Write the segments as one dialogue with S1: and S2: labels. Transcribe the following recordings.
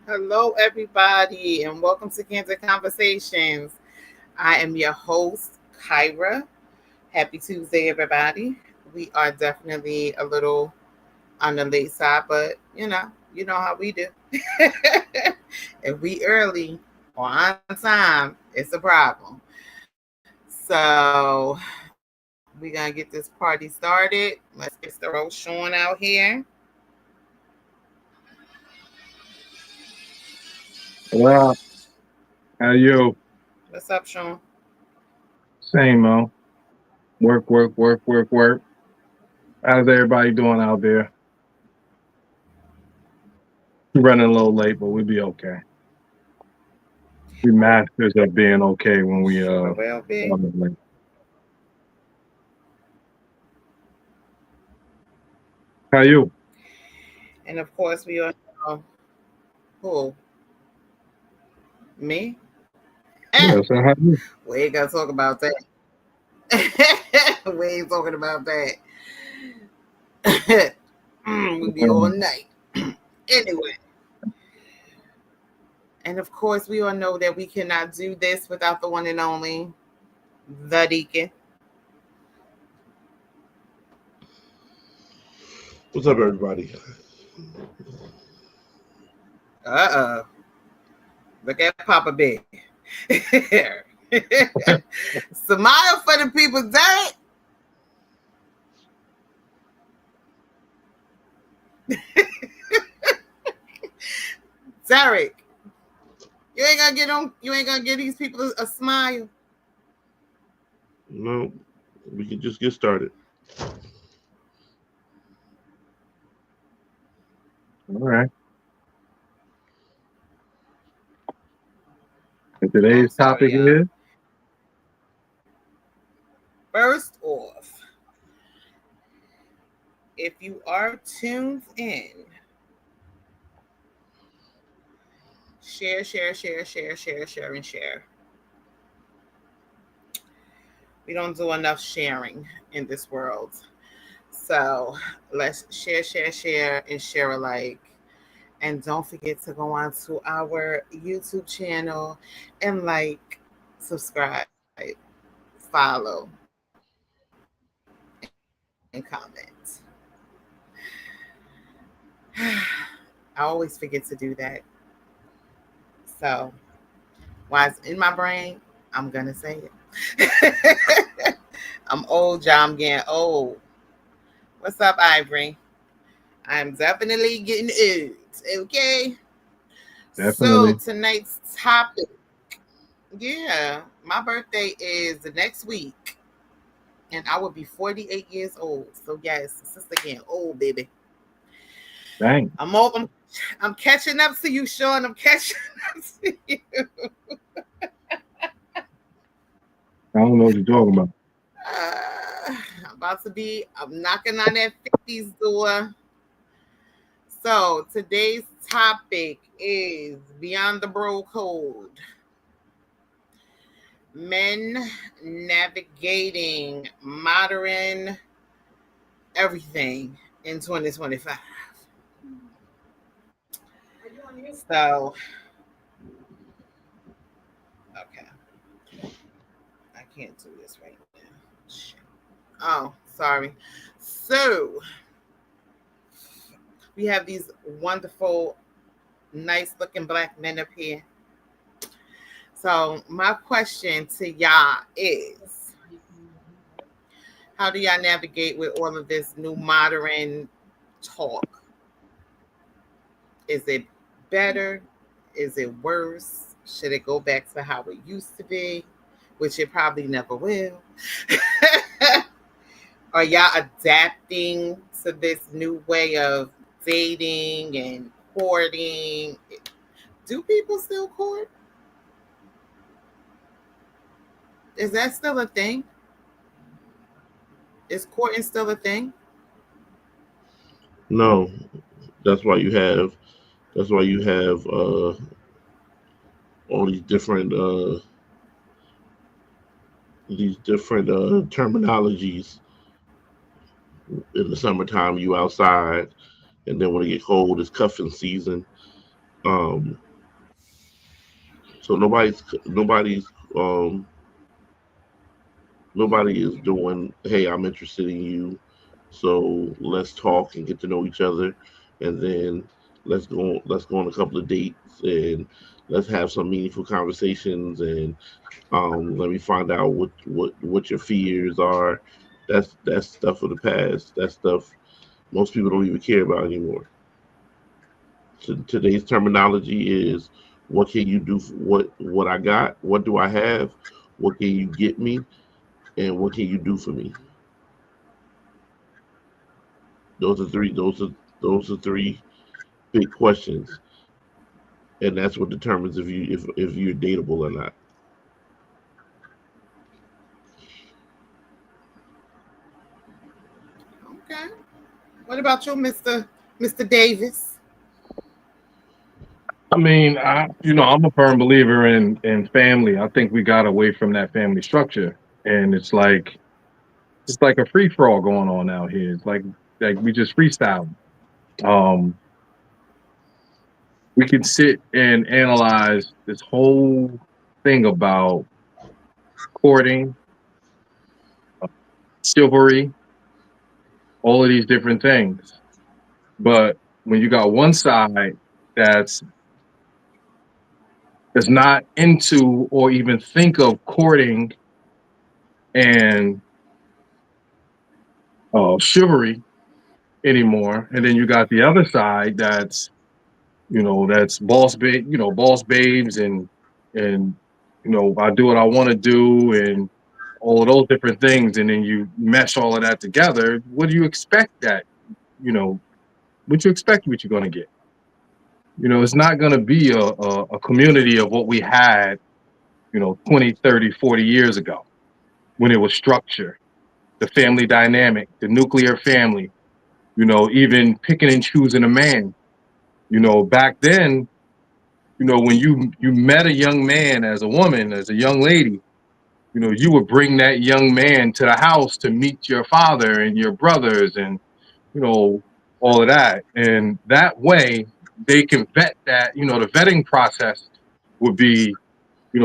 S1: Hello, everybody, and welcome to Cancer Conversations. I am your host, Kyra. Happy Tuesday, everybody. We are definitely a little on the late side, but you know how we do. If we early or on time, it's a problem. So we're gonna get this party started. Let's get the road showing out here.
S2: Well, how you?
S1: What's up, Sean?
S2: Same, Mo. Work, work, work, work, work. How's everybody doing out there? We're running a little late, but we'll be okay. We masters of being okay when we
S1: Sure will be.
S2: running late. How you?
S1: And of course, we are who me.
S2: Yeah, so how you?
S1: We ain't gonna talk about that. We ain't talking about that. We be all night. Anyway, and of course, we all know that we cannot do this without the one and only, the Deacon.
S3: What's up, everybody?
S1: Look at Papa Big. Smile for the people, Derek. Derek, you ain't gonna get on. You ain't gonna give these people a smile.
S3: No, we can just get started.
S2: All right. And today's
S1: I'm
S2: topic
S1: sorry, y'all.
S2: is
S1: First off, if you are tuned in, share, share, share, share, share, share, and share. We don't do enough sharing in this world. So let's share, share, share, and share alike. And don't forget to go on to our YouTube channel and like, subscribe, follow, and comment. I always forget to do that. So while it's in my brain, I'm going to say it. I'm old, y'all. I'm getting old. What's up, Ivory? I'm definitely getting old. Okay. So
S2: definitely.
S1: tonight's topic, yeah, my birthday is the next week, and I will be 48 years old. So yes, sister getting old, baby.
S2: Dang.
S1: I'm old. I'm catching up to you, Sean. I'm catching up to you.
S2: I don't know what you're talking about.
S1: I'm about to be. I'm knocking on that 50s door. So today's topic is Beyond the Bro Code. Men navigating modern everything in 2025. So, okay, I can't do this right now. Shit. Oh, sorry. So, we have these wonderful, nice looking black men up here. So, my question to y'all is, how do y'all navigate with all of this new modern talk? Is it better? Is it worse? Should it go back to how it used to be? Which it probably never will. Are y'all adapting to this new way of dating and courting? Do people still court? Is that still a thing? Is courting still a thing?
S3: No, that's why you have. That's why you have all these different terminologies. In the summertime, you outside, and then when it get cold, it's cuffing season. Um, so um nobody is doing, hey, I'm interested in you, so let's talk and get to know each other, and then let's go on a couple of dates, and let's have some meaningful conversations, and let me find out what your fears are. That's stuff of the past. That's stuff most people don't even care about anymore. Today's terminology is, what can you do? What I got? What do I have? What can you get me? And what can you do for me? Those are three. Those are three big questions, and that's what determines if you're dateable or not.
S1: Okay. What about you, Mister Davis?
S2: I mean, I'm a firm believer in family. I think we got away from that family structure, and it's like a free for all going on out here. It's like we just freestyle. Um, we can sit and analyze this whole thing about courting, chivalry, all of these different things. But when you got one side that's not into or even think of courting and chivalry anymore, and then you got the other side that's boss babes, and I do what I want to do, and all of those different things, and then you mesh all of that together. What do you expect you know what you expect what you're going to get? It's not going to be a community of what we had 20, 30, 40 years ago, when it was structure, the family dynamic, the nuclear family, even picking and choosing a man. Back then, when you met a young man as a woman, as a young lady, you would bring that young man to the house to meet your father and your brothers, and you know all of that. And that way they can vet that. The vetting process would be,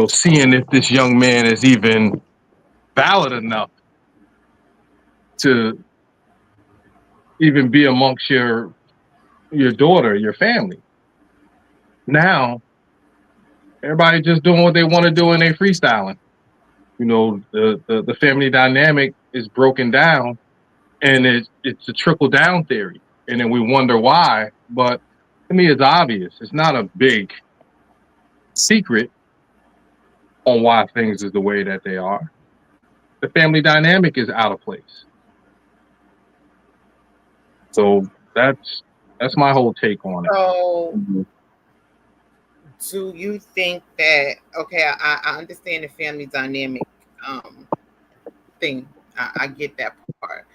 S2: seeing if this young man is even valid enough to even be amongst your daughter, your family. Now everybody just doing what they want to do, and they freestyling. The family dynamic is broken down, and it's a trickle down theory, and then we wonder why. But to me, it's obvious. It's not a big secret on why things is the way that they are. The family dynamic is out of place. So that's my whole take on it.
S1: So,
S2: Mhm.
S1: do you think that? Okay, I understand the family dynamic um, thing. I get that part,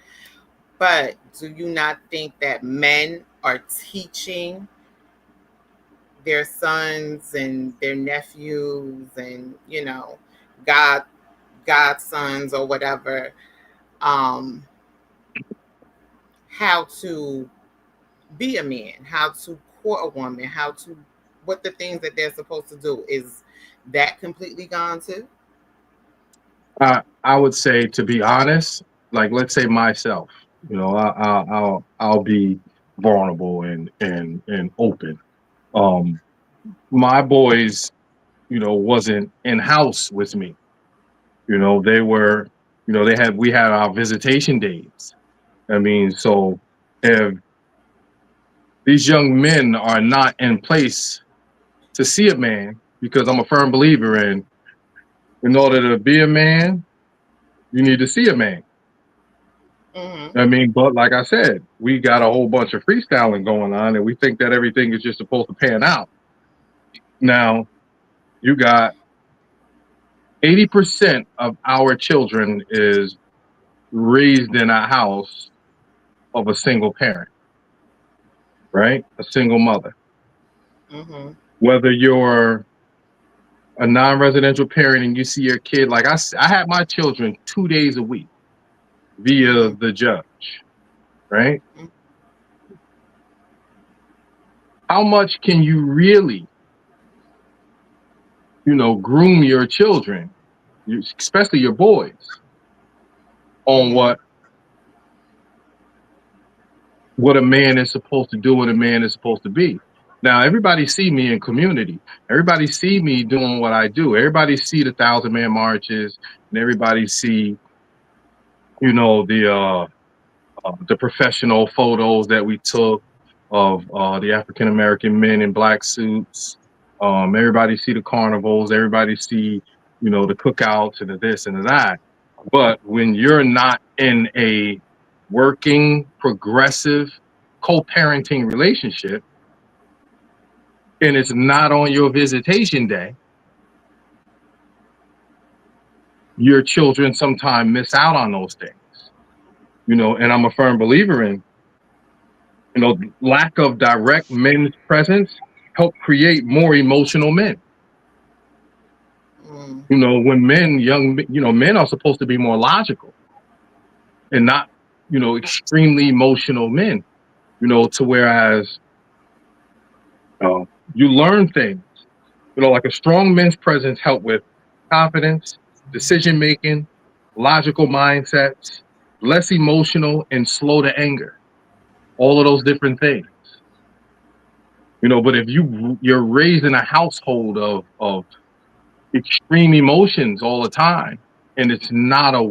S1: but do you not think that men are teaching their sons and their nephews and god godsons or whatever, um how to be a man, how to court a woman, how to what the things that they're supposed to do? Is that completely gone too?
S2: I would say, to be honest, like, let's say myself, I'll be vulnerable and open. Um, my boys, wasn't in house with me. They were, we had our visitation days. I mean, so if these young men are not in place to see a man, because I'm a firm believer in order to be a man, you need to see a man.
S1: Mm-hmm.
S2: I mean, but like I said, we got a whole bunch of freestyling going on, and we think that everything is just supposed to pan out. Now, you got 80% of our children is raised in a house of a single parent, right? A single mother.
S1: Mm-hmm.
S2: Whether you're a non-residential parent and you see your kid, like I had my children 2 days a week via
S1: Mm-hmm.
S2: the judge, right? how much can you really, groom your children, especially your boys, on
S1: Mm-hmm.
S2: what a man is supposed to do, what a man is supposed to be. Now, everybody see me in community. Everybody see me doing what I do. Everybody see the 1,000-man marches, and everybody see, the professional photos that we took of the African American men in black suits. Everybody see the carnivals. Everybody see, the cookouts and the this and the that. But when you're not in a working, progressive, co-parenting relationship, and it's not on your visitation day, your children sometimes miss out on those things. And I'm a firm believer in, lack of direct men's presence help create more emotional men.
S1: Mm.
S2: When men are supposed to be more logical and not, extremely emotional men, to whereas you learn things, like a strong men's presence help with confidence, decision making, logical mindsets, less emotional and slow to anger, all of those different things. But if you're raised in a household of extreme emotions all the time, and it's not a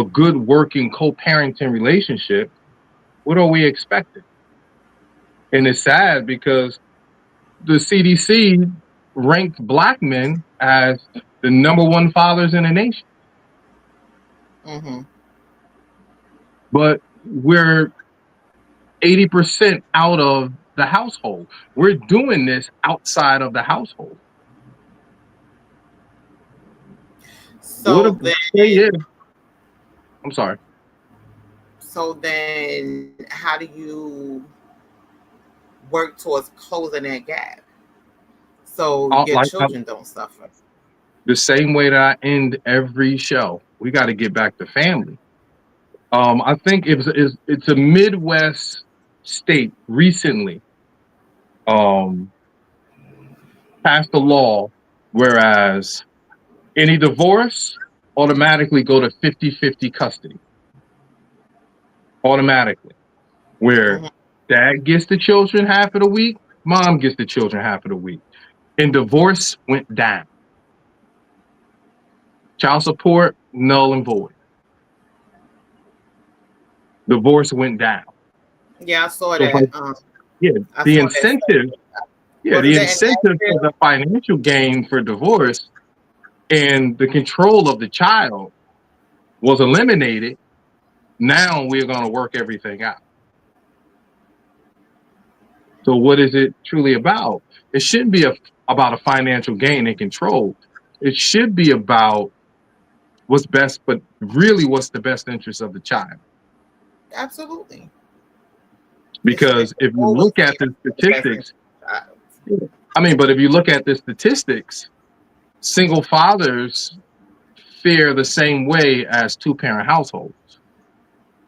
S2: good working co-parenting relationship, what are we expecting? And it's sad because the CDC ranked black men as the #1 fathers in the nation.
S1: Mm-hmm.
S2: But we're 80% out of the household. We're doing this outside of the household. What
S1: So
S2: if
S1: then,
S2: I'm sorry.
S1: how do you work towards closing that gap so your
S2: Like
S1: children don't suffer?
S2: the same way that I end every show, we got to get back to family. I think it's a Midwest state recently passed a law, whereas any divorce automatically go to 50-50 custody. Automatically. Where
S1: Mm-hmm.
S2: dad gets the children half of the week, mom gets the children half of the week. And divorce went down. Child support, null and void. Divorce went down.
S1: Yeah, I saw
S2: So,
S1: that.
S2: yeah,
S1: I
S2: the
S1: saw that.
S2: incentive,
S1: Wasn't that in
S2: for the financial gain for divorce and the control of the child was eliminated. Now we're going to work everything out. So what is it truly about? It shouldn't be about a financial gain and control. It should be about what's best, but really what's the best interest of the child.
S1: Absolutely.
S2: Because
S1: It
S2: if you
S1: always
S2: look at the
S1: the best interest
S2: statistics,
S1: of the child.
S2: but if you look at the statistics, single fathers fare the same way as two-parent households.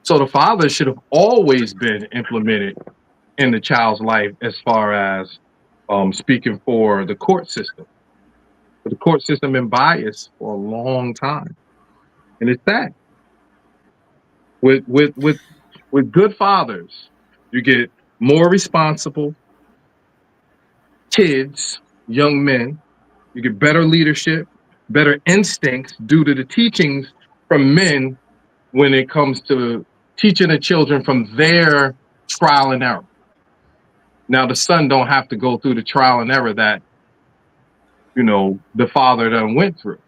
S2: So the father should have always been implemented in the child's life as far as speaking for the court system. But the court system been biased for a long time. And it's sad. With good fathers, you get more responsible kids, young men, you get better leadership, better instincts due to the teachings from men when it comes to teaching the children from their trial and error. Now the son don't have to go through the trial and error that, the father done went through.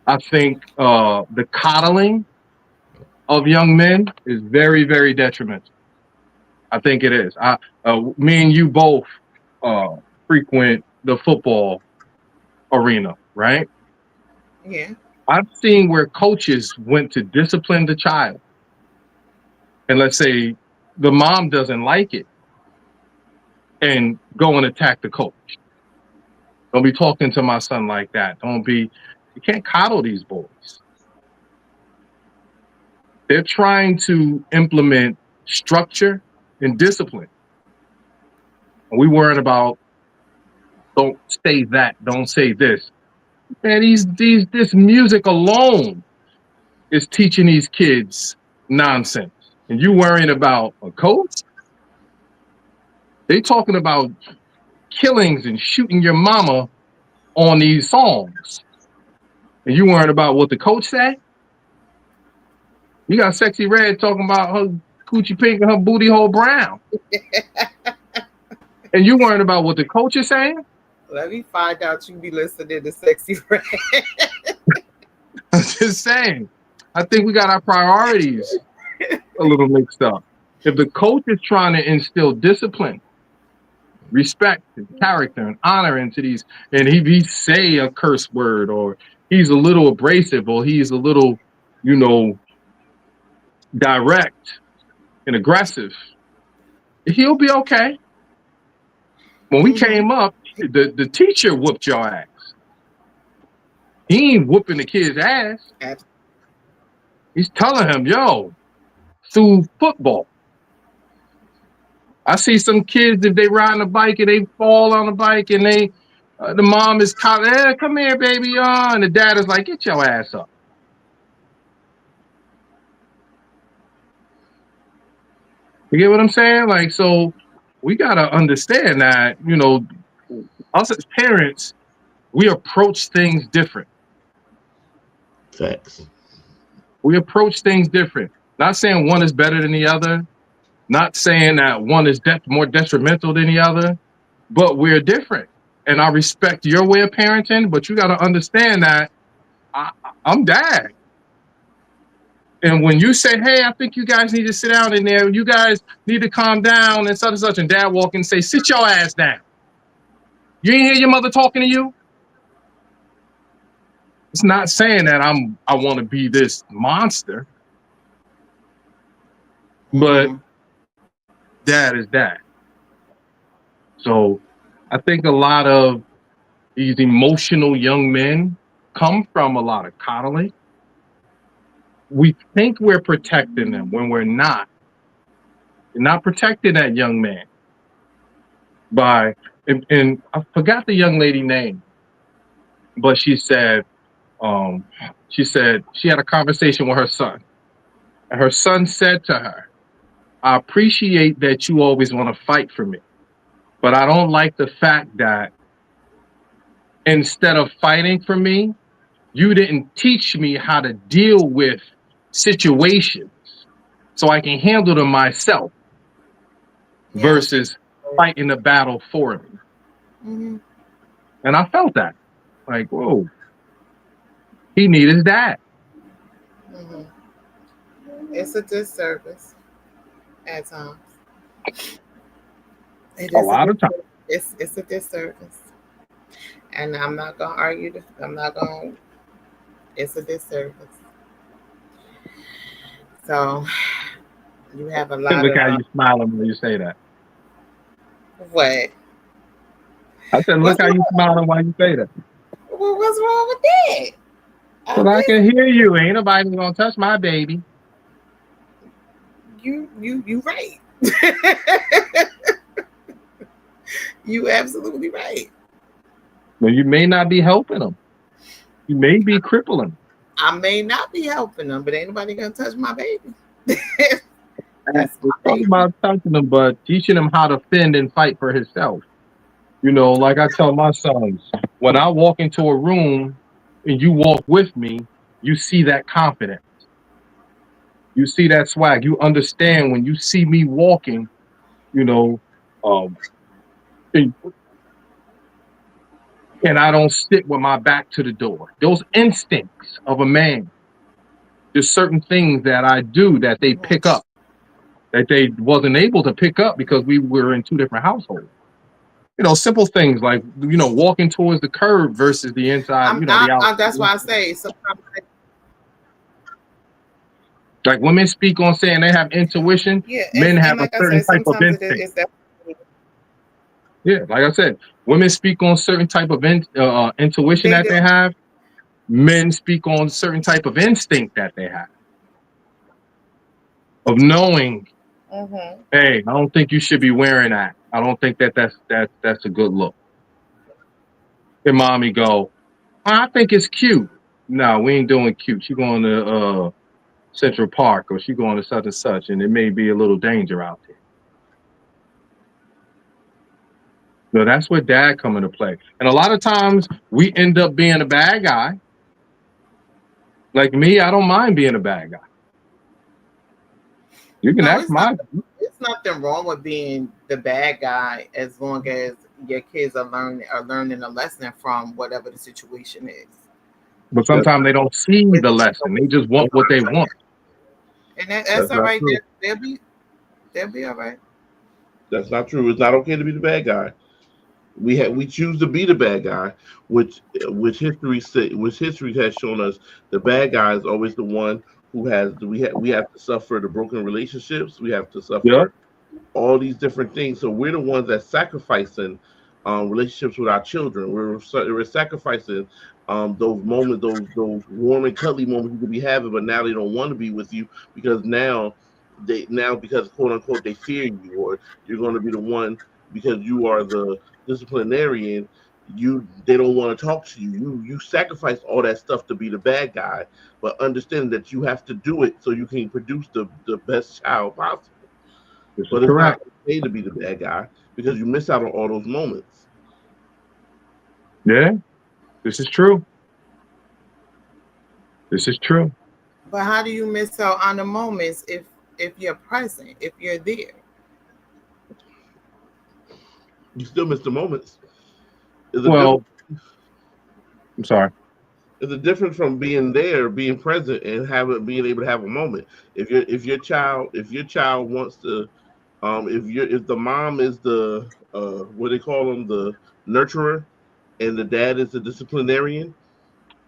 S2: I think the coddling of young men is very, very detrimental. I think it is. Me and you both frequent the football arena, right?
S1: Yeah.
S2: I've seen where coaches went to discipline the child, and let's say the mom doesn't like it, and go and attack the coach. Don't be talking to my son like that. You can't coddle these boys. They're trying to implement structure and discipline. And we worrying about don't say that, don't say this. Man, this music alone is teaching these kids nonsense. And you worrying about a coach? They talking about killings and shooting your mama on these songs. And you worrying about what the coach said? You got Sexy Red talking about her coochie pink and her booty hole brown. And you worrying about what the coach is saying?
S1: Let me find out you be listening to Sexy Red.
S2: I'm just saying. I think we got our priorities a little mixed up. If the coach is trying to instill discipline, respect, and character, and honor into these, and he say a curse word, or he's a little abrasive, or he's a little, direct and aggressive, he'll be okay. When we came up, the teacher whooped your ass. He ain't whooping the kid's ass. He's telling him, yo, through football. I see some kids, if they ride a bike and they fall on the bike and the mom is calling, hey, come here, baby, and the dad is like, get your ass up. You get what I'm saying? Like, so we got to understand that, us as parents, we approach things different.
S3: Facts.
S2: We approach things different. Not saying one is better than the other. Not saying that one is more detrimental than the other. But we're different. And I respect your way of parenting, but you got to understand that I'm dad. And when you say, hey, I think you guys need to sit down in there, you guys need to calm down and such and such, and dad walk in and say, sit your ass down. You ain't hear your mother talking to you? It's not saying that I want to be this monster, but dad is dad. So I think a lot of these emotional young men come from a lot of coddling. We think we're protecting them when we're not. You're not protecting that young man and I forgot the young lady name, but she said she had a conversation with her son, and her son said to her, I appreciate that you always want to fight for me, but I don't like the fact that instead of fighting for me, you didn't teach me how to deal with situations so I can handle them myself versus fighting the battle for me. Mm-hmm. And I felt that. Like, whoa. He needed that.
S1: Mm-hmm. It's a disservice at times.
S2: A lot of times.
S1: It's a disservice. And I'm not going to argue. It's a disservice. So, you have a lot
S2: Look how you smiling when you say that.
S1: What?
S2: I said, look how you smiling while you say that.
S1: Well, what's wrong with that?
S2: Well, I can hear you. Ain't nobody gonna touch my baby.
S1: You right. You absolutely right.
S2: Well, you may not be helping them. You may be crippling.
S1: I may not be helping them, but ain't nobody gonna touch my baby.
S2: That's talking about touching them, but teaching him how to fend and fight for himself. Like I tell my sons, when I walk into a room and you walk with me, you see that confidence. You see that swag. You understand when you see me walking, and I don't sit with my back to the door. Those instincts of a man. There's certain things that I do that they pick up, that they wasn't able to pick up because we were in two different households. Simple things like, walking towards the curb versus the inside, the outside.
S1: That's why I say sometimes.
S2: Like women speak on saying they have intuition.
S1: Yeah,
S2: men have a certain type of instinct. Yeah, like I said, women speak on certain type of intuition that they have. Men speak on certain type of instinct that they have. Of knowing
S1: Mm-hmm.
S2: Hey, I don't think you should be wearing that. I don't think that's a good look. And mommy go, I think it's cute. No, we ain't doing cute. She going to Central Park or she going to such and such, and it may be a little danger out there. So that's where dad come into play. And a lot of times we end up being a bad guy. Like me, I don't mind being a bad guy. You can
S1: No,
S2: ask my
S1: it's nothing wrong with being the bad guy as long as your kids are learning a lesson from whatever the situation is.
S2: but
S3: That's
S2: sometimes they don't see the lesson. They just want what they want.
S1: And that's
S3: that's
S1: all
S3: not
S1: right.
S3: true.
S1: They'll be all right.
S3: That's not true. It's not okay to be the bad guy. We choose to be the bad guy, which history has shown us the bad guy is always the one who has we have to suffer the broken relationships. We have to
S2: Yep.
S3: suffer all these different things. So we're the ones that sacrificing relationships with our children. We're sacrificing those moments, those warm and cuddly moments you could be having, but now they don't want to be with you because now because quote unquote they fear you or you're going to be the one because you are the disciplinarian. They don't want to talk to you. You sacrifice all that stuff to be the bad guy, but understand that you have to do it so you can produce the best child possible.
S2: This is
S3: But it's not
S2: correct.
S3: okay to be the bad guy because you miss out on all those moments.
S2: Yeah, this is true. This is true.
S1: But how do you miss out on the moments if you're present, if you're there?
S3: You still miss the moments. There's a difference.
S2: Well, I'm sorry.
S3: There's a difference from being there, being present, and having being able to have a moment. If your child wants to, if the mom is the what they call them, the nurturer, and the dad is the disciplinarian,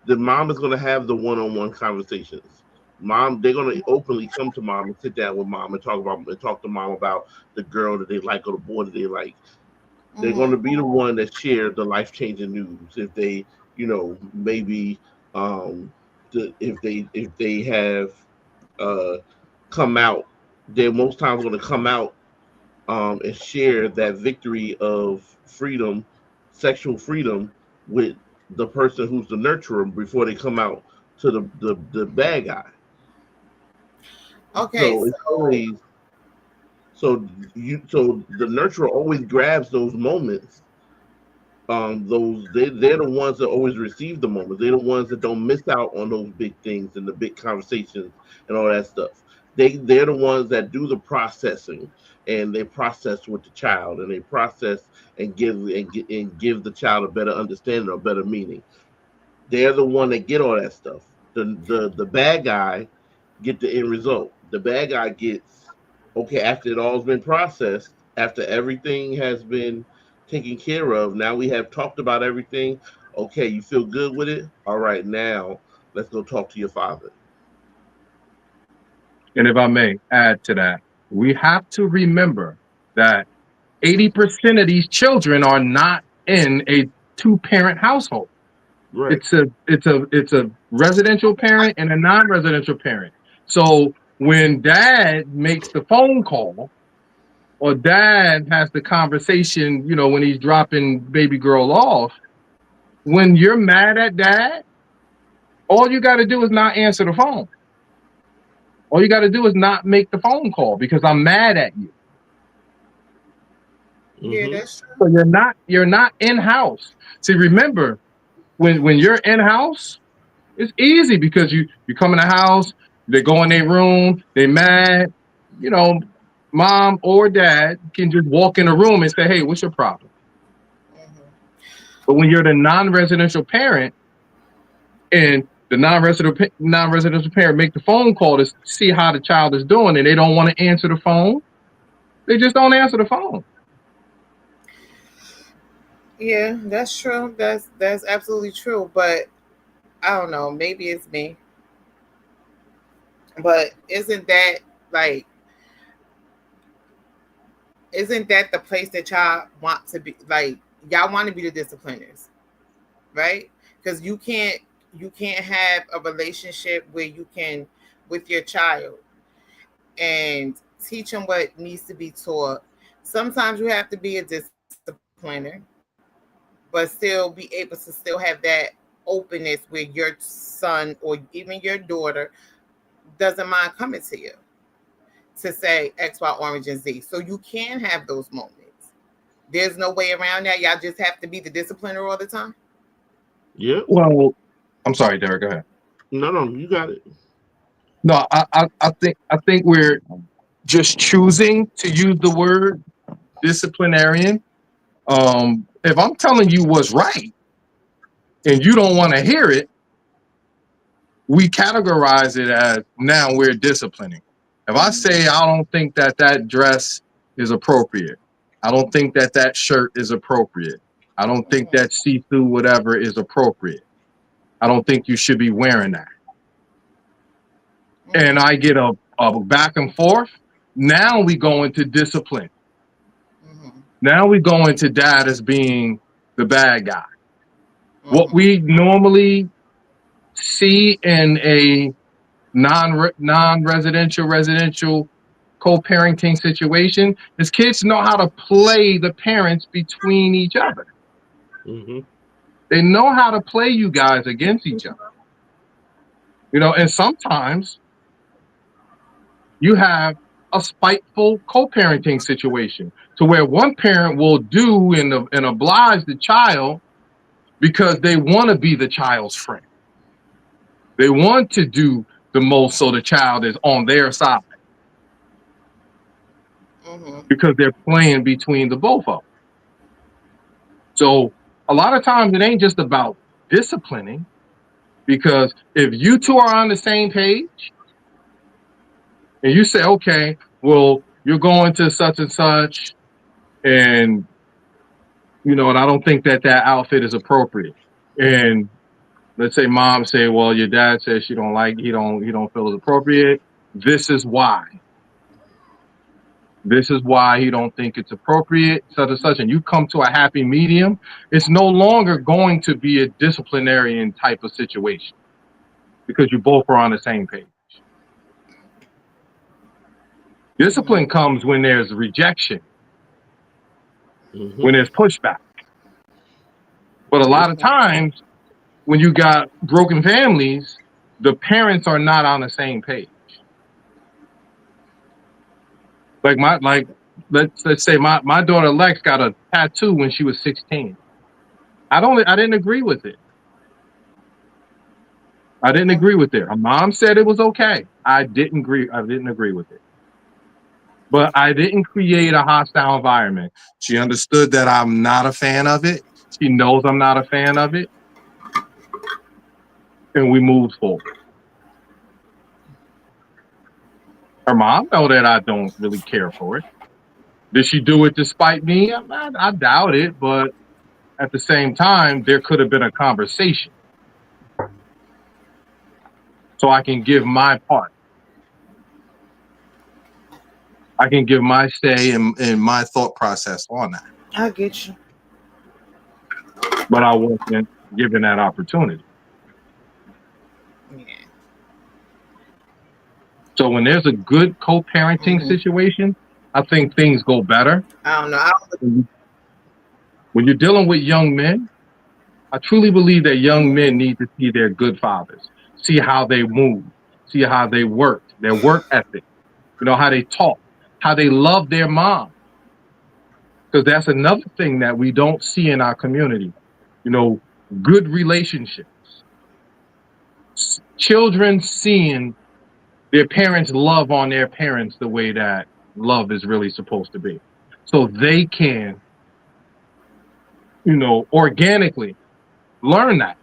S3: the mom is going to have the one-on-one conversations. They're going to openly come to mom and sit down with mom and talk to mom about the girl that they like or the boy that they like. They're going to
S1: Mm-hmm.
S3: be the one that share the life-changing news. If they, maybe um, if they have uh, come out, they're most times going to come out and share that victory of freedom, sexual freedom, with the person who's the nurturer before they come out to the bad guy.
S1: Okay,
S3: So it's
S1: so
S3: always so the nurturer always grabs those moments. They're the ones that always receive the moments. They're the ones that don't miss out on those big things and the big conversations and all that stuff. They're the ones that do the processing and they process with the child and they process and give the child a better understanding or better meaning. They're the one that get all that stuff. The bad guy get the end result. The bad guy gets okay after it all's been processed, after everything has been taken care of. Now we have talked about everything. Okay, you feel good with it? All right, now let's go talk to your father.
S2: And if I may add to that, we have to remember that 80% of these children are not in a two-parent household.
S3: Right.
S2: It's a residential parent and a non-residential parent. So when dad makes the phone call or dad has the conversation, when he's dropping baby girl off, when you're mad at dad, all you got to do is not answer the phone. All you got to do is not make the phone call because I'm mad at you.
S1: yeah,
S3: Mm-hmm.
S1: that's true.
S2: So you're not in house. See, remember when you're in house, it's easy because you come in the house, they go in their room, they mad, you know, mom or dad can just walk in a room and say, "Hey, what's your problem?"
S1: Hmm.
S2: But when you're the non-residential parent and the non-residential parent make the phone call to see how the child is doing, and they don't want to answer the phone, they just don't answer the phone.
S1: Yeah, that's true. That's absolutely true. But I don't know. Maybe it's me. But like isn't that the place that y'all want to be? Like y'all want to be the discipliners, right? Because you can't have a relationship where you can with your child and teach them what needs to be taught. Sometimes you have to be a discipliner, but still be able to still have that openness where your son or even your daughter doesn't mind coming to you to say X, Y, orange, and Z. So you can have those moments. There's no way around that. Y'all just have to be the discipliner all the time.
S3: Yeah.
S2: Well, I'm sorry, Derek. Go ahead.
S3: No, you got it.
S2: No, I think we're just choosing to use the word disciplinarian. If I'm telling you what's right and you don't want to hear it, we categorize it as now we're disciplining. If I say I don't think that that dress is appropriate, I don't think that that shirt is appropriate, I don't think
S1: Mhm.
S2: that see-through whatever is appropriate, I don't think you should be wearing that, and
S1: Mhm.
S2: I get a back and forth, now we go into discipline.
S1: Mhm.
S2: Now we go into dad as being the bad guy. What
S1: Mhm.
S2: we normally see in a non-residential residential co-parenting situation is kids know how to play the parents between each other.
S3: Hmm.
S2: They know how to play you guys against each other. And sometimes you have a spiteful co-parenting situation to where one parent will do and oblige the child because they want to be the child's friend. They want to do the most so the child is on their side
S1: Mhm.
S2: because they're playing between the both of them. So a lot of times it ain't just about disciplining, because if you two are on the same page and you say, okay, well, you're going to such and such, and and I don't think that that outfit is appropriate. And let's say mom say, well, your dad says she don't like, he don't feel it's appropriate. This is why. This is why he don't think it's appropriate, such and such. And you come to a happy medium. It's no longer going to be a disciplinarian type of situation because you both are on the same page. Discipline
S1: Mhm.
S2: comes when there's rejection,
S3: Hmm.
S2: when there's pushback. But a lot of
S1: Mhm.
S2: times when you got broken families, the parents are not on the same page. Like let's say my daughter Lex got a tattoo when she was 16. I didn't agree with it. I didn't
S1: Mhm.
S2: agree with it. Her mom said it was okay. I didn't agree with it. But I didn't create a hostile environment. She understood that I'm not a fan of it. She knows I'm not a fan of it, and we moved forward. Her mom know that I don't really care for it. Did she do it despite me? I doubt it, but at the same time, there could have been a conversation so I can give my part. I can give my say and my thought process on that.
S1: I get you.
S2: But I wasn't given that opportunity.
S1: Yeah.
S2: So when there's a good co-parenting
S1: Mhm.
S2: situation, I think things go better.
S1: I don't know. I don't.
S2: When you're dealing with young men, I truly believe that young
S1: Mhm.
S2: men need to see their good fathers, see how they move, see how they work, their work ethic, how they talk, how they love their mom. Because that's another thing that we don't see in our community. You know, good relationships, children seeing their parents love on their parents the way that love is really supposed to be. So they can, organically learn that,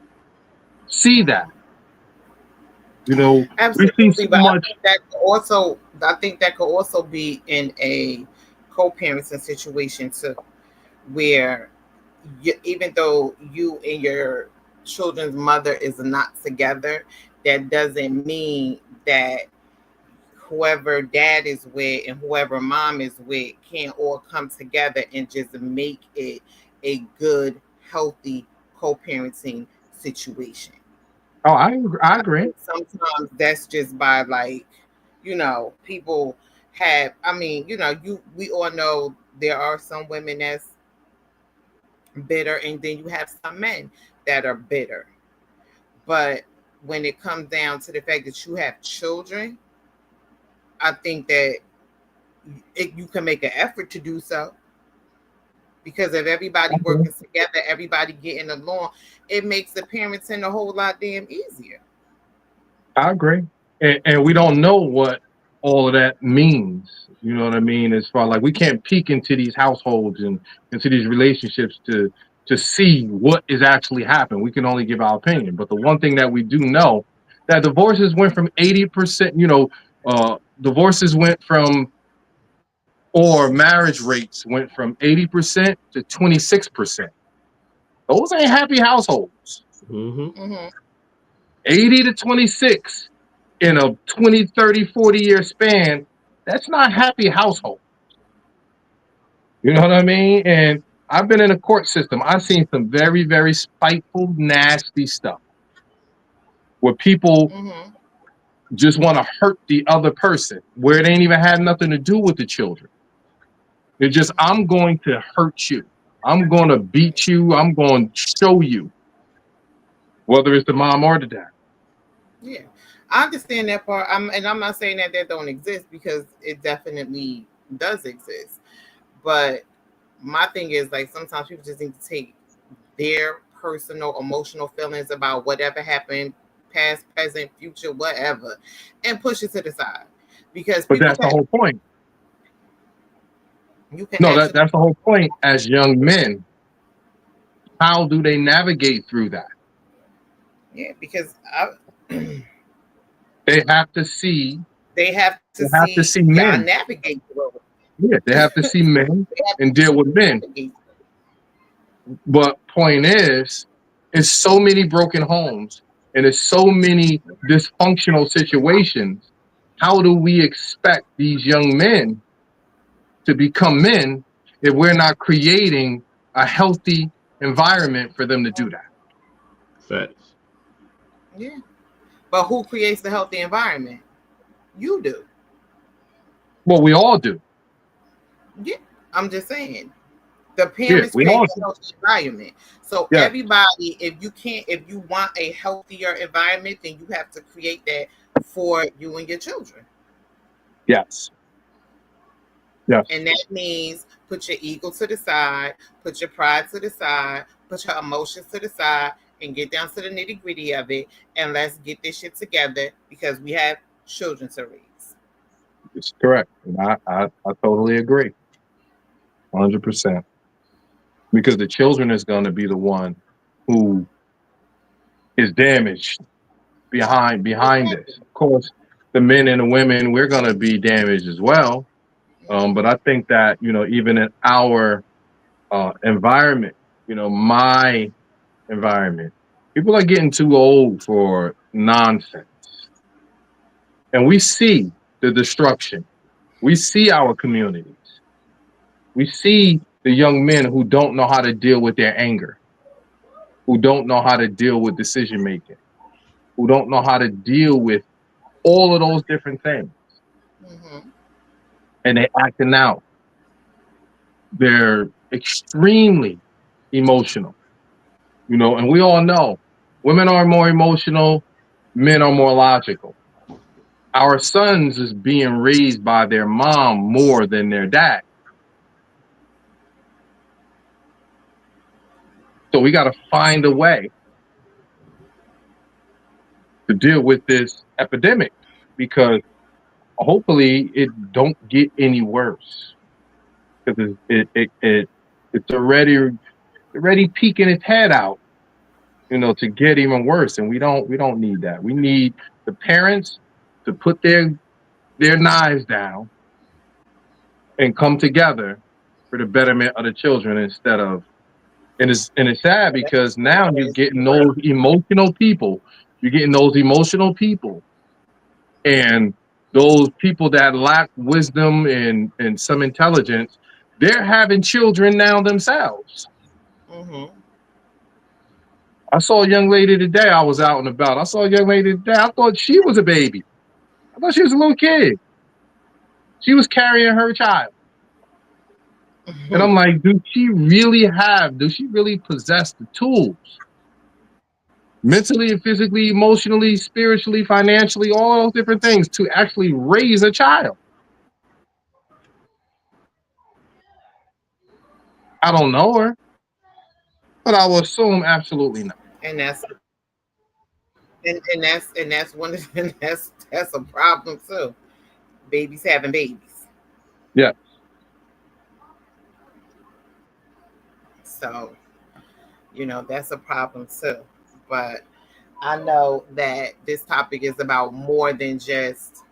S2: see that.
S1: Mhm.
S2: We see so
S1: Absolutely, but
S2: much.
S1: I think that could also be in a co-parenting situation too, where even though you and your children's mother is not together, that doesn't mean that whoever dad is with and whoever mom is with can all come together and just make it a good, healthy co-parenting situation.
S2: Oh, I agree.
S1: Sometimes that's just by like, people have, I mean, we all know there are some women that's bitter, and then you have some men that are bitter. But when it comes down to the fact that you have children, I think that you can make an effort to do so, because if everybody working together, everybody getting along, it makes the parenting a whole lot damn easier.
S2: I agree. And we don't know what all of that means. You know what I mean? As far like we can't peek into these households and into these relationships to see what is actually happening. We can only give our opinion. But the one thing that we do know that divorces went from 80%, divorces went from or marriage rates went from 80% to 26%. Those ain't happy households.
S3: Mm-hmm.
S2: 80 to 26 in a 20, 30, 40-year span, that's not happy household. You know what I mean? And I've been in a court system. I've seen some very, very spiteful, nasty stuff where people just want to hurt the other person, where it ain't even had nothing to do with the children. They're just, I'm going to hurt you. I'm going to beat you. I'm going to show you, whether it's the mom or the dad.
S1: Yeah, I understand that part. And I'm not saying that don't exist, because it definitely does exist. But my thing is, like, sometimes people just need to take their personal emotional feelings about whatever happened, past, present, future, whatever, and push it to the side.
S2: But that's the whole point.
S1: That's
S2: the whole point. As young men, how do they navigate through that?
S1: Yeah, because
S2: they have to see.
S1: They have to see men navigate through it.
S2: Yeah, they have to see men and deal with men. But point is, it's so many broken homes and it's so many dysfunctional situations. How do we expect these young men to become men if we're not creating a healthy environment for them to do that?
S3: Facts.
S1: Yeah. But who creates the healthy environment? You do.
S2: Well, we all do.
S1: Yeah, I'm just saying. The parents create a healthy environment. So everybody, if you want a healthier environment, then you have to create that for you and your children.
S2: Yes. Yes.
S1: And that means put your ego to the side, put your pride to the side, put your emotions to the side, and get down to the nitty-gritty of it, and let's get this shit together, because we have children to raise.
S2: It's correct. And I totally agree. 100%. Because the children is going to be the one who is damaged behind this. Of course, the men and the women, we're going to be damaged as well. But I think that, even in our environment, my environment, people are getting too old for nonsense. And we see the destruction. We see our communities. We see the young men who don't know how to deal with their anger, who don't know how to deal with decision making, who don't know how to deal with all of those different things. And they're acting out. They're extremely emotional, and we all know women are more emotional, men are more logical. Our sons is being raised by their mom more than their dad. So we got to find a way to deal with this epidemic, because hopefully it don't get any worse, because it's already peeking its head out, to get even worse. And we don't need that. We need the parents to put their knives down and come together for the betterment of the children, instead of, and it's sad, because now you're getting those emotional people. And those people that lack wisdom and some intelligence, they're having children now themselves. I saw a young lady today. I was out and about. I saw a young lady today. I thought she was a baby. I thought she was a little kid. She was carrying her child. And I'm like, do she really possess the tools? Mentally and physically, emotionally, spiritually, financially, all those different things to actually raise a child. I don't know her, but I will assume absolutely not.
S1: And that's one of and that's a problem too. Babies having babies.
S2: Yeah.
S1: So, that's a problem too. But I know that this topic is about more than just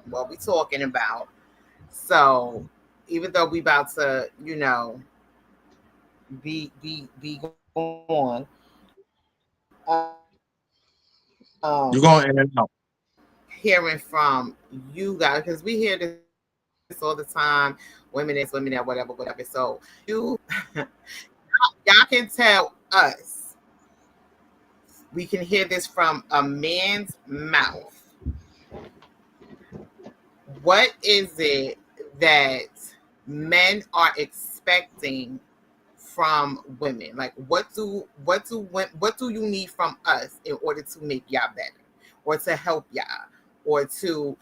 S1: what we're talking about. So even though we about to, be going,
S2: You're going in and out.
S1: hearing from you guys, because we hear this all the time, women this, women that, whatever. So you y'all can tell us. We can hear this from a man's mouth. What is it that men are expecting from women? Like, what do you need from us in order to make y'all better, or to help y'all, or to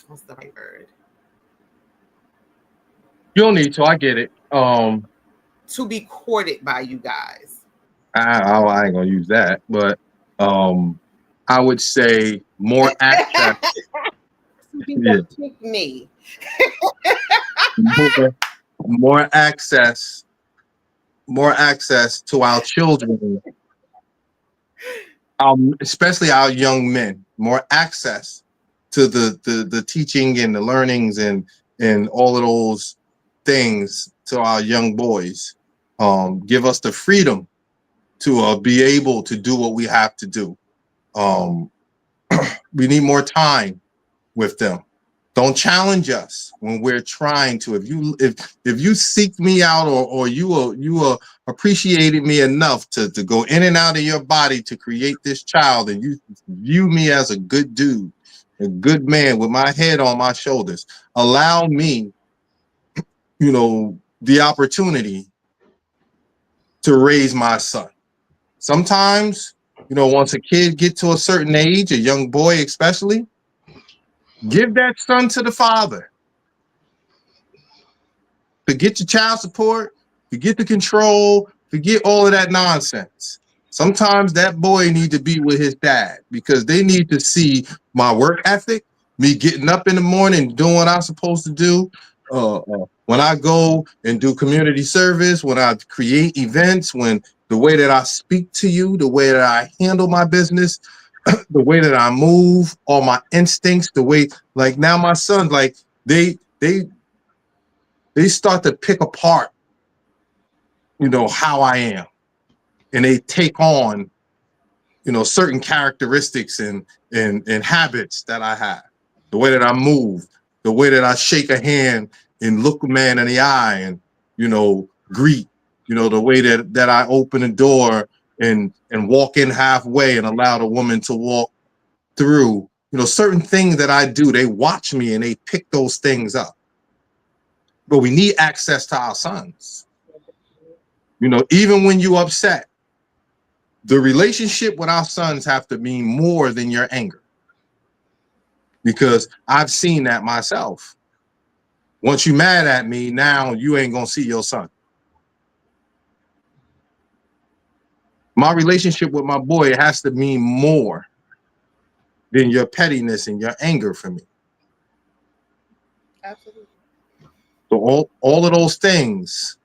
S1: what's the right word?
S2: You don't need to. I get it.
S1: To be courted by you guys.
S2: I ain't gonna use that, but I would say more access.
S1: Yeah. Pick me.
S2: more access to our children, especially our young men. More access to the teaching and the learnings and all of those things to our young boys. Give us the freedom to be able to do what we have to do. We need more time with them. Don't challenge us when we're trying to. If you seek me out, or you appreciated me enough to go in and out of your body to create this child, and you view me as a good dude, a good man with my head on my shoulders, allow me, the opportunity to raise my son. Sometimes, once a kid get to a certain age, a young boy especially, give that son to the father. Forget your child support, forget the control, forget all of that nonsense. Sometimes that boy need to be with his dad, because they need to see my work ethic, me getting up in the morning, doing what I'm supposed to do. When I go and do community service, when I create events, when the way that I speak to you, the way that I handle my business, the way that I move, all my instincts, the way, like now my sons, like they start to pick apart, how I am, and they take on, certain characteristics and habits that I have, the way that I move, the way that I shake a hand and look a man in the eye and, greet, the way that I open a door and walk in halfway and allow the woman to walk through, certain things that I do. They watch me and they pick those things up. But we need access to our sons. Even when you upset, the relationship with our sons have to mean more than your anger. Because I've seen that myself. Once you mad at me, now you ain't gonna see your son. My relationship with my boy has to mean more than your pettiness and your anger for me.
S1: Absolutely.
S2: So all of those things,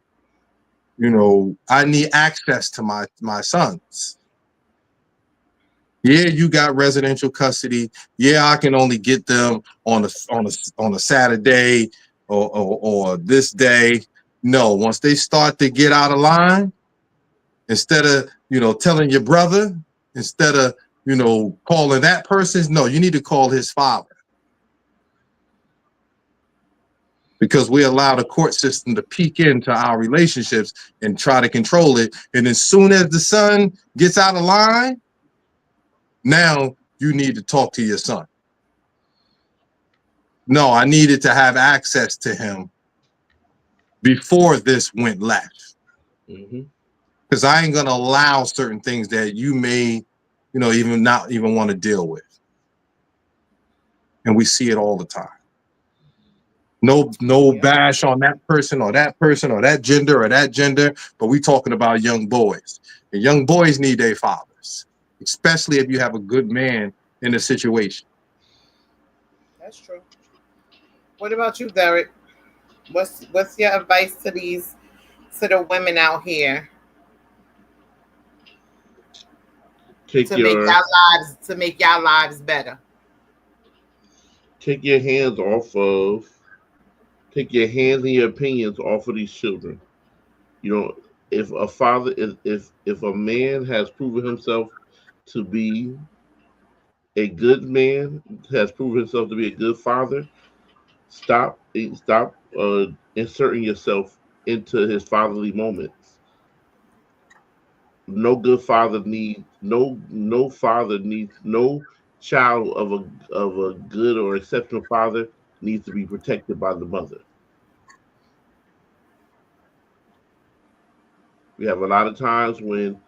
S2: I need access to my sons. Yeah, you got residential custody. Yeah, I can only get them on a Saturday or this day. No, once they start to get out of line, instead of telling your brother, instead of calling that person, no, you need to call his father. Because we allow the court system to peek into our relationships and try to control it. And as soon as the son gets out of line, now you need to talk to your son. No, I needed to have access to him before this went left.
S3: Mm-hmm.
S2: Because I ain't gonna allow certain things that you may, even not even want to deal with. And we see it all the time. No bash on that person or that gender, but we talking about young boys. And young boys need their fathers, especially if you have a good man in a situation.
S1: That's true. What about you, Derek? What's your advice to the women out here
S3: Take
S1: to
S3: your
S1: make y'all lives better?
S3: take your hands off of take your hands and your opinions off of these children. You know, if a father if a man has proven himself to be a good man, has proven himself to be a good father, stop inserting yourself into his fatherly moments. No good father needs no father needs no child of a good or exceptional father needs to be protected by the mother. We have a lot of times when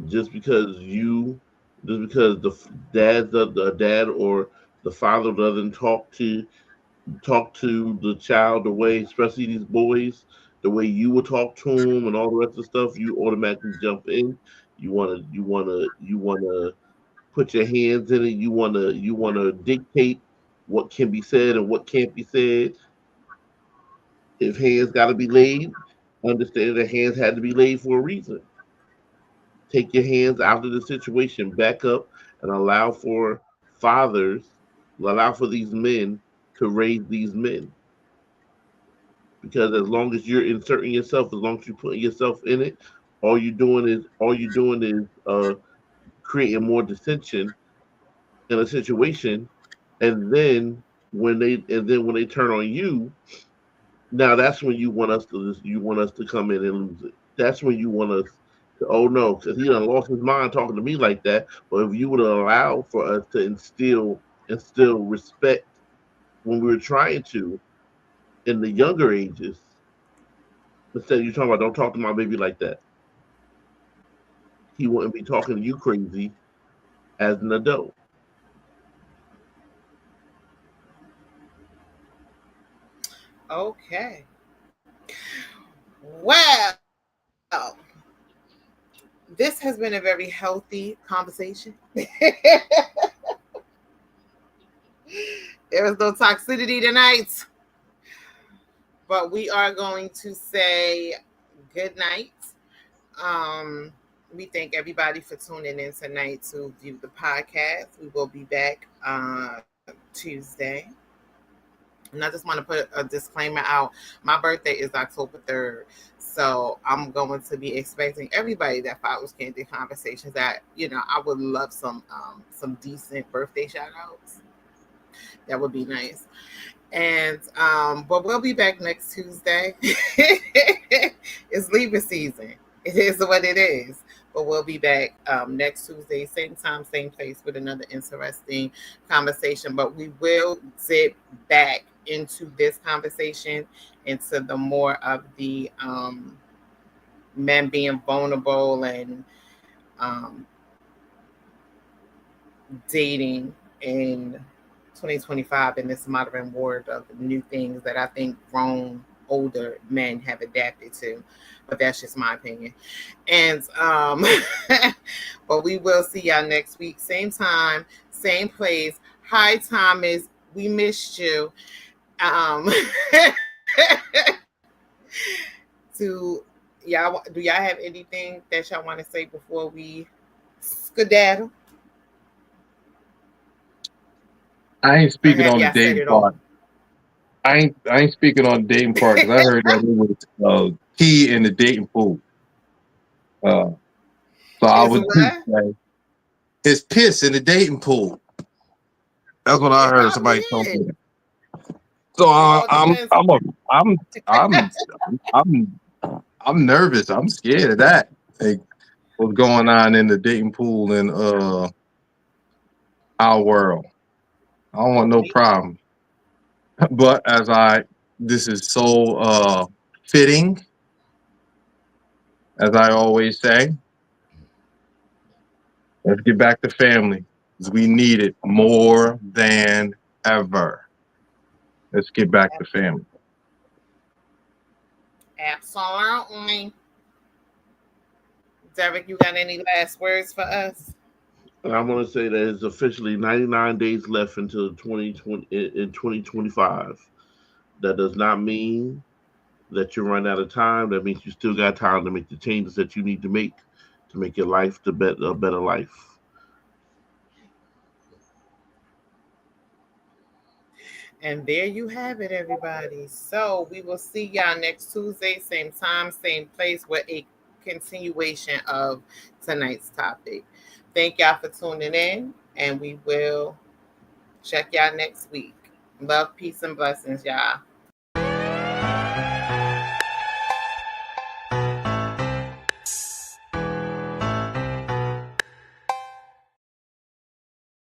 S3: just because you just because the dad or the father doesn't talk to the child the way, especially these boys, the way you would talk to them and all the rest of the stuff, you automatically jump in. You wanna put your hands in it. You wanna dictate what can be said and what can't be said. If hands got to be laid, understand that hands had to be laid for a reason. Take your hands out of the situation, back up, and fathers, allow for these men to raise these men. Because as long as you're inserting yourself, as long as you're putting yourself in it, all you're doing is creating more dissension in a situation, and then when they turn on you, now that's when you want us to come in and lose it. That's when you want us to, oh no, because he done lost his mind talking to me like that. But if you would allow for us to instill respect when we were trying to in the younger ages, instead of you talking about don't talk to my baby like that, he wouldn't be talking to you crazy as an adult.
S1: Okay. Well, this has been a very healthy conversation. There was no toxicity tonight, but we are going to say good night. We thank everybody for tuning in tonight to view the podcast. We will be back Tuesday. And I just want to put a disclaimer out. My birthday is October 3rd. So I'm going to be expecting everybody that follows Candid Conversations that, I would love some decent birthday shout outs. That would be nice. And but we'll be back next Tuesday. It's Libra season. It is what it is. But we'll be back next Tuesday, same time, same place, with another interesting conversation. But we will zip back into this conversation, into the more of the men being vulnerable and dating in 2025 in this modern world of new things that I think grown older men have adapted to, but that's just my opinion. And but we will see y'all next week, same time, same place. Hi Thomas, we missed you. Do y'all have anything that y'all want to say before we skedaddle?
S2: I ain't speaking on the dating part. I ain't speaking on the dating part because I heard that it was key in the dating pool. So I would say it's piss in the dating pool. That's what I heard somebody tell me. So I'm nervous. I'm scared of that. Like, what's going on in the dating pool in our world? I don't want no problem. But this is so fitting, as I always say, let's get back to family, 'cause we need it more than ever. Let's get back to family.
S1: Absolutely. Derek, you got any last words for us?
S3: And I'm going to say that it's officially 99 days left until 2020 in 2025. That does not mean that you run out of time. That means you still got time to make the changes that you need to make your life a better life.
S1: And there you have it, everybody. So we will see y'all next Tuesday, same time, same place, with a continuation of tonight's topic. Thank y'all for tuning in, and we will check y'all next week. Love, peace, and blessings, y'all.